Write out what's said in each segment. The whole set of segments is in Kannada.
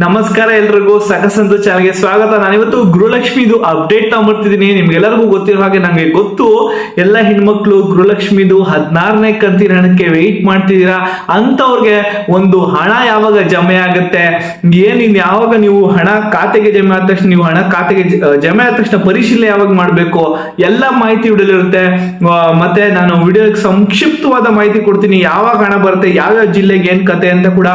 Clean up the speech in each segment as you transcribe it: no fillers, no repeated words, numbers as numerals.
ನಮಸ್ಕಾರ ಎಲ್ರಿಗೂ ಸಕಸಂತು ಚಾನಲ್ಗೆ ಸ್ವಾಗತ. ನಾನಿವತ್ತು ಗೃಹಲಕ್ಷ್ಮಿದು ಅಪ್ಡೇಟ್ ತಗೊಂಡ್ಬರ್ತಿದ್ದೀನಿ. ನಿಮ್ಗೆಲ್ಲರಿಗೂ ಗೊತ್ತಿರೋ ಹಾಗೆ ನಂಗೆ ಗೊತ್ತು, ಎಲ್ಲ ಹೆಣ್ಮಕ್ಳು ಗೃಹಲಕ್ಷ್ಮಿದು 16ನೇ ಕಂತಿನ ಹಣಕ್ಕೆ ವೆಯ್ಟ್ ಮಾಡ್ತಿದ್ದೀರಾ. ಅಂತವ್ರಿಗೆ ಒಂದು ಹಣ ಯಾವಾಗ ಜಮೆ ಆಗುತ್ತೆ, ಯಾವಾಗ ನೀವು ಹಣ ಖಾತೆಗೆ ಜಮೆ ಆದ ತಕ್ಷಣ, ನೀವು ಹಣ ಖಾತೆಗೆ ಜಮೆ ಆದ ತಕ್ಷಣ ಪರಿಶೀಲನೆ ಯಾವಾಗ ಮಾಡಬೇಕು, ಎಲ್ಲ ಮಾಹಿತಿ ವಿಡಿಯೋಲಿರುತ್ತೆ. ಮತ್ತೆ ನಾನು ವಿಡಿಯೋಗೆ ಸಂಕ್ಷಿಪ್ತವಾದ ಮಾಹಿತಿ ಕೊಡ್ತೀನಿ. ಯಾವಾಗ ಹಣ ಬರುತ್ತೆ, ಯಾವ್ಯಾವ ಜಿಲ್ಲೆಗೆ ಏನ್ ಕತೆ ಅಂತ ಕೂಡ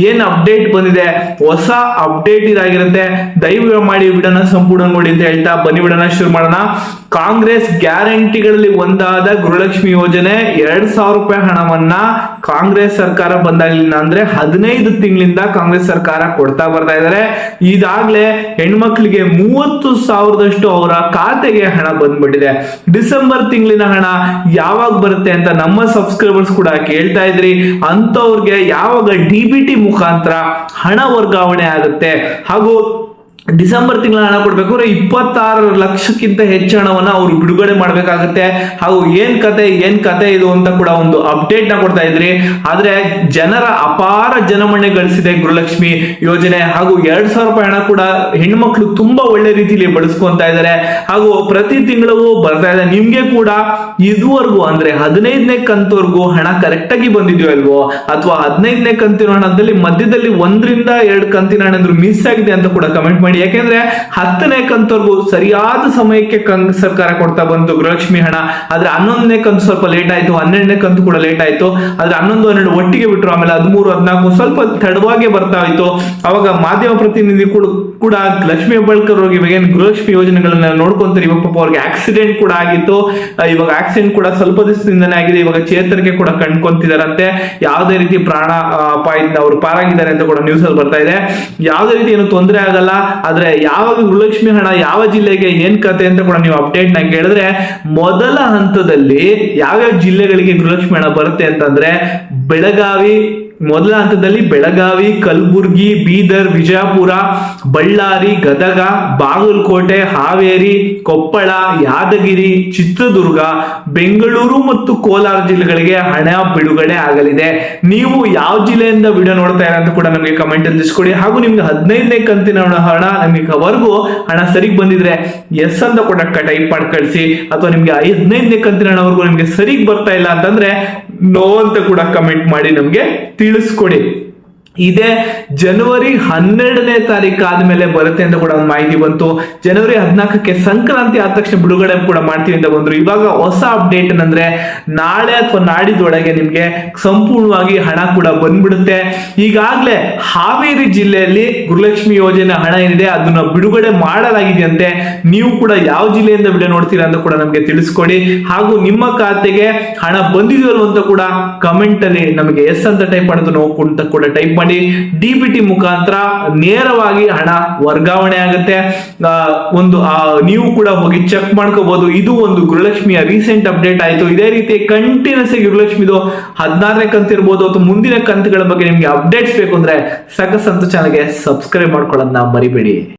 ಏನ್ ಅಪ್ಡೇಟ್ ಬಂದಿದೆ, ಹೊಸ ಅಪ್ಡೇಟ್ ಇದಾಗಿರುತ್ತೆ. ದಯವಿಟ್ಟು ಮಾಡಿ ವಿಡಿಯೋನ ಸಂಪೂರ್ಣ ನೋಡಿ ಅಂತ ಹೇಳ್ತಾ ಬನ್ನಿ ವಿಡಿಯೋನ ಶುರು ಮಾಡೋಣ. ಕಾಂಗ್ರೆಸ್ ಗ್ಯಾರಂಟಿಗಳಲ್ಲಿ ಒಂದಾದ ಗೃಹಲಕ್ಷ್ಮಿ ಯೋಜನೆ 2,000 ರೂಪಾಯಿ ಹಣವನ್ನ ಕಾಂಗ್ರೆಸ್ ಸರ್ಕಾರ ಬಂದಾಗಲಿಲ್ಲ ಅಂದ್ರೆ 15 ತಿಂಗಳಿಂದ ಕಾಂಗ್ರೆಸ್ ಸರ್ಕಾರ ಕೊಡ್ತಾ ಬರ್ತಾ ಇದ್ದಾರೆ. ಇದಾಗ್ಲೇ ಹೆಣ್ಮಕ್ಳಿಗೆ 30,000ದಷ್ಟು ಅವರ ಖಾತೆಗೆ ಹಣ ಬಂದ್ಬಿಟ್ಟಿದೆ. ಡಿಸೆಂಬರ್ ತಿಂಗಳಿನ ಹಣ ಯಾವಾಗ ಬರುತ್ತೆ ಅಂತ ನಮ್ಮ ಸಬ್ಸ್ಕ್ರೈಬರ್ಸ್ ಕೂಡ ಕೇಳ್ತಾ ಇದ್ರಿ. ಅಂತವ್ರಿಗೆ ಯಾವಾಗ DBT ಮುಖಾಂತರ ಹಣ ವರ್ಗಾವಣೆ ಆಗುತ್ತೆ, ಹಾಗೂ ಡಿಸೆಂಬರ್ ತಿಂಗಳ ಹಣ ಕೊಡ್ಬೇಕಾದ್ರೆ 26 ಲಕ್ಷಕ್ಕಿಂತ ಹೆಚ್ಚು ಹಣವನ್ನ ಅವರು ಬಿಡುಗಡೆ ಮಾಡ್ಬೇಕಾಗತ್ತೆ. ಹಾಗೂ ಏನ್ ಕತೆ ಇದು ಅಂತ ಕೂಡ ಒಂದು ಅಪ್ಡೇಟ್ ನ ಕೊಡ್ತಾ ಇದ್ರಿ. ಆದ್ರೆ ಜನರ ಅಪಾರ ಜನಮಣ್ಣೆ ಗಳಿಸಿದೆ ಗೃಹಲಕ್ಷ್ಮಿ ಯೋಜನೆ. ಹಾಗೂ 2,000 ರೂಪಾಯಿ ಹಣ ಕೂಡ ಹೆಣ್ಮಕ್ಳು ತುಂಬಾ ಒಳ್ಳೆ ರೀತಿಯಲ್ಲಿ ಬಳಸ್ಕೊಂತ ಇದ್ದಾರೆ. ಹಾಗೂ ಪ್ರತಿ ತಿಂಗಳು ಬರ್ತಾ ಇದೆ. ನಿಮ್ಗೆ ಕೂಡ ಇದುವರೆಗೂ ಅಂದ್ರೆ 15ನೇ ಕಂತವರೆಗೂ ಹಣ ಕರೆಕ್ಟ್ ಆಗಿ ಬಂದಿದ್ಯೋ ಅಲ್ವೋ, ಅಥವಾ 15ನೇ ಕಂತಿನ ಹಣದಲ್ಲಿ ಮಧ್ಯದಲ್ಲಿ 1 ರಿಂದ 2 ಕಂತಿನ ಹಣ ಮಿಸ್ ಆಗಿದೆ ಅಂತ ಕೂಡ ಕಮೆಂಟ್ ಮಾಡಿ. ಯಾಕೆಂದ್ರೆ 10ನೇ ಕಂತವರೆಗೂ ಸರಿಯಾದ ಸಮಯಕ್ಕೆ ಸರ್ಕಾರ ಕೊಡ್ತಾ ಬಂತು ಗೃಹಲಕ್ಷ್ಮಿ ಹಣ. ಆದ್ರೆ 11ನೇ ಕಂತು ಸ್ವಲ್ಪ ಲೇಟ್ ಆಯ್ತು, 12ನೇ ಕಂತು ಕೂಡ ಲೇಟ್ ಆಯ್ತು. ಆದ್ರೆ 11, 12 ಒಟ್ಟಿಗೆ ಬಿಟ್ರು. ಆಮೇಲೆ 13, 14 ಸ್ವಲ್ಪ ತಡವಾಗಿ ಬರ್ತಾ ಇತ್ತು. ಅವಾಗ ಮಾಧ್ಯಮ ಪ್ರತಿನಿಧಿ ಕೂಡ ಲಕ್ಷ್ಮಿ ಹೆಬ್ಬಾಳ್ಕರ್ ಅವ್ರಿಗೆ ಇವಾಗ ಗೃಹಲಕ್ಷ್ಮಿ ಯೋಜನೆಗಳನ್ನ ನೋಡ್ಕೊಂತಾರೆ. ಇವಾಗ ಪಾಪ ಅವ್ರಿಗೆ ಆಕ್ಸಿಡೆಂಟ್ ಕೂಡ ಆಗಿತ್ತು. ಇವಾಗ ಆಕ್ಸಿಡೆಂಟ್ ಕೂಡ ಸ್ವಲ್ಪ ದಿವಸದಿಂದನೇ ಆಗಿದೆ. ಇವಾಗ ಚೇತರಿಕೆ ಕೂಡ ಕಂಡ್ಕೊಂತಿದಾರಂತೆ. ಯಾವುದೇ ರೀತಿ ಪ್ರಾಣ ಅಪಾಯದಿಂದ ಅವರು ಪಾರಾಗಿದ್ದಾರೆ ಅಂತ ಕೂಡ ನ್ಯೂಸ್ ಅಲ್ಲಿ ಬರ್ತಾ ಇದೆ. ಯಾವುದೇ ರೀತಿ ಏನು ತೊಂದರೆ ಆಗಲ್ಲ. ಆದ್ರೆ ಯಾವಾಗ ಗೃಹಲಕ್ಷ್ಮಿ ಹಣ ಯಾವ ಜಿಲ್ಲೆಗೆ ಏನ್ ಕತೆ ಅಂತ ಕೂಡ ನೀವು ಅಪ್ಡೇಟ್ ನ ಕೇಳಿದ್ರೆ, ಮೊದಲ ಹಂತದಲ್ಲಿ ಯಾವ್ಯಾವ ಜಿಲ್ಲೆಗಳಿಗೆ ಗೃಹಲಕ್ಷ್ಮಿ ಹಣ ಬರುತ್ತೆ ಅಂತಂದ್ರೆ, ಮೊದಲ ಹಂತದಲ್ಲಿ ಬೆಳಗಾವಿ, ಕಲಬುರ್ಗಿ, ಬೀದರ್, ವಿಜಯಪುರ, ಬಳ್ಳಾರಿ, ಗದಗ, ಬಾಗಲಕೋಟೆ, ಹಾವೇರಿ, ಕೊಪ್ಪಳ, ಯಾದಗಿರಿ, ಚಿತ್ರದುರ್ಗ, ಬೆಂಗಳೂರು ಮತ್ತು ಕೋಲಾರ ಜಿಲ್ಲೆಗಳಿಗೆ ಹಣ ಬಿಡುಗಡೆ ಆಗಲಿದೆ. ನೀವು ಯಾವ ಜಿಲ್ಲೆಯಿಂದ ವಿಡಿಯೋ ನೋಡ್ತಾ ಇರ ಅಂತ ಕೂಡ ನಮಗೆ ಕಮೆಂಟ್ ಅಲ್ಲಿ ತಿಳಿಸ್ಕೊಡಿ. ಹಾಗೂ ನಿಮ್ಗೆ 15ನೇ ಕಂತಿನ ಹಣ ನಿಮಗೆ ವರ್ಗೂ ಹಣ ಸರಿಗೆ ಬಂದಿದ್ರೆ ಎಸ್ ಅಂತ ಕೂಡ ಟೈಪ್ ಮಾಡಿ ಕಳಿಸಿ. ಅಥವಾ ನಿಮ್ಗೆ 15ನೇ ಕಂತಿನ ಹಣವರೆಗೂ ನಿಮ್ಗೆ ಸರಿಗೆ ಬರ್ತಾ ಇಲ್ಲ ಅಂತಂದ್ರೆ ನೋ ಅಂತ ಕೂಡ ಕಮೆಂಟ್ ಮಾಡಿ ನಮ್ಗೆ ತಿಳಿಸ್ಕೊಡಿ. ಇದೇ ಜನವರಿ 12ನೇ ತಾರೀಕು ಆದ್ಮೇಲೆ ಬರುತ್ತೆ ಅಂತ ಕೂಡ ಒಂದು ಮಾಹಿತಿ ಬಂತು. ಜನವರಿ 14ಕ್ಕೆ ಸಂಕ್ರಾಂತಿ ಆದ ತಕ್ಷಣ ಬಿಡುಗಡೆ ಕೂಡ ಮಾಡ್ತೀವಿ ಅಂತ ಬಂದ್ರು. ಇವಾಗ ಹೊಸ ಅಪ್ಡೇಟ್ ಏನಂದ್ರೆ, ನಾಳೆ ಅಥವಾ ನಾಡಿದೊಳಗೆ ನಿಮ್ಗೆ ಸಂಪೂರ್ಣವಾಗಿ ಹಣ ಕೂಡ ಬಂದ್ಬಿಡುತ್ತೆ. ಈಗಾಗ್ಲೇ ಹಾವೇರಿ ಜಿಲ್ಲೆಯಲ್ಲಿ ಗೃಹಲಕ್ಷ್ಮಿ ಯೋಜನೆ ಹಣ ಏನಿದೆ ಅದನ್ನ ಬಿಡುಗಡೆ ಮಾಡಲಾಗಿದೆಯಂತೆ. ನೀವು ಕೂಡ ಯಾವ ಜಿಲ್ಲೆಯಿಂದ ವಿಡಿಯೋ ನೋಡ್ತೀರಾ ಅಂತ ಕೂಡ ನಮ್ಗೆ ತಿಳಿಸ್ಕೊಡಿ. ಹಾಗೂ ನಿಮ್ಮ ಖಾತೆಗೆ ಹಣ ಬಂದಿದೆಯಲ್ಲ ಅಂತ ಕೂಡ ಕಮೆಂಟ್ ಅಲ್ಲಿ ನಮಗೆ ಎಸ್ ಅಂತ ಟೈಪ್ ಮಾಡೋದು ನೋಡ್ಕೊಂತ ಕೂಡ ಟೈಪ್ ಮಾಡಿ. DBT ಮುಖಾಂತರ ನೇರವಾಗಿ ಹಣ ವರ್ಗಾವಣೆ ಆಗುತ್ತೆ. ನೀವು ಕೂಡ ಹೋಗಿ ಚೆಕ್ ಮಾಡ್ಕೋಬಹುದು. ಇದು ಒಂದು ಗೃಹಲಕ್ಷ್ಮಿಯ ರೀಸೆಂಟ್ ಅಪ್ಡೇಟ್ ಆಯ್ತು. ಇದೇ ರೀತಿ ಕಂಟಿನ್ಯೂಸ್ ಆಗಿ ಗೃಹಲಕ್ಷ್ಮಿದು 16ನೇ ಕಂತು ಇರ್ಬೋದು ಅಥವಾ ಮುಂದಿನ ಕಂತುಗಳ ಬಗ್ಗೆ ನಿಮ್ಗೆ ಅಪ್ಡೇಟ್ಸ್ ಬೇಕು ಅಂದ್ರೆ ಸಕಸಂತು ಚಾನಲ್ಗೆ ಸಬ್ಸ್ಕ್ರೈಬ್ ಮಾಡ್ಕೊಳ್ಳೋದನ್ನ ಮರಿಬೇಡಿ.